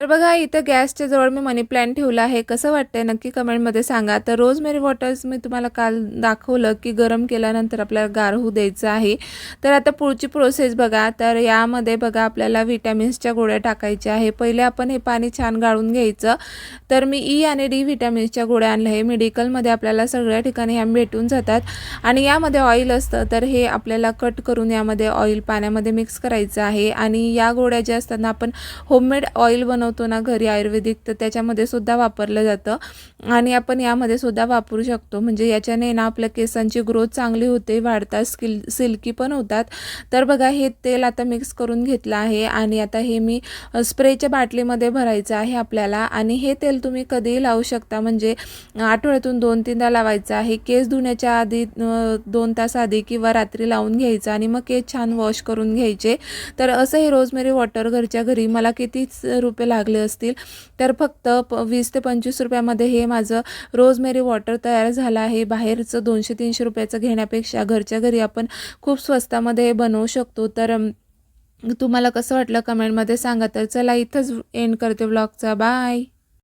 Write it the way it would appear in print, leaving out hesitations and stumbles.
तर बघा इथं गॅसच्या जवळ मी मनी प्लांट ठेवला आहे. कसं वाटतंय नक्की कमेंटमध्ये सांगा. तर रोजमेरी वॉटर्स मी तुम्हाला काल दाखवलं, की गरम केल्यानंतर आपल्याला गार होऊ द्यायचं आहे. तर आता पुढची प्रोसेस बघा. तर यामध्ये बघा आपल्याला व्हिटॅमिन्सच्या गोळ्या टाकायच्या आहे. पहिले आपण हे पाणी छान गाळून घ्यायचं. तर मी ई आणि डी व्हिटॅमिन्सच्या गोळ्या आणल्या आहे. मेडिकलमध्ये आपल्याला सगळ्या ठिकाणी ह्या भेटून जातात आणि यामध्ये ऑइल असतं. तर हे आपल्याला कट करून यामध्ये ऑइल पाण्यामध्ये मिक्स करायचं आहे आणि या गोळ्या ज्या असतात ना, आपण होममेड ऑइल बनवतो ना घरी आयुर्वेदिक, तर त्याच्यामध्ये सुद्धा वापरलं जातं आणि आपण यामध्ये सुद्धा वापरू शकतो. म्हणजे याच्याने ना आपल्या केसांची ग्रोथ चांगली होते, वाढतात, सिल्की पण होतात. तर बघा हे तेल आता मिक्स करून घेतलं आहे आणि आता हे मी स्प्रेच्या बाटलीमध्ये भरायचं आहे आपल्याला आणि हे तेल तुम्ही कधीही लावू शकता. म्हणजे आठवड्यातून 2-3दा लावायचं आहे. केस धुण्याच्या आधी 2 तास आधी किंवा रात्री लावून घ्यायचं आणि मग केस छान वॉश करून घ्यायचे. तर असं हे रोजमेरी वॉटर घरच्या घरी मला कितीच रुपये लागले असतील, तर फक्त 20 ते 25 रुपयामध्ये हे माझं रोजमेरी वॉटर तयार झालं आहे. बाहेरचं 200-300 रुपयाचं घेण्यापेक्षा घरच्या घरी आपण खूप स्वस्तामध्ये हे बनवू शकतो. तर तुम्हाला कसं वाटलं कमेंटमध्ये सांगा. तर चला इथंच एंड करते व्लॉगचा. बाय.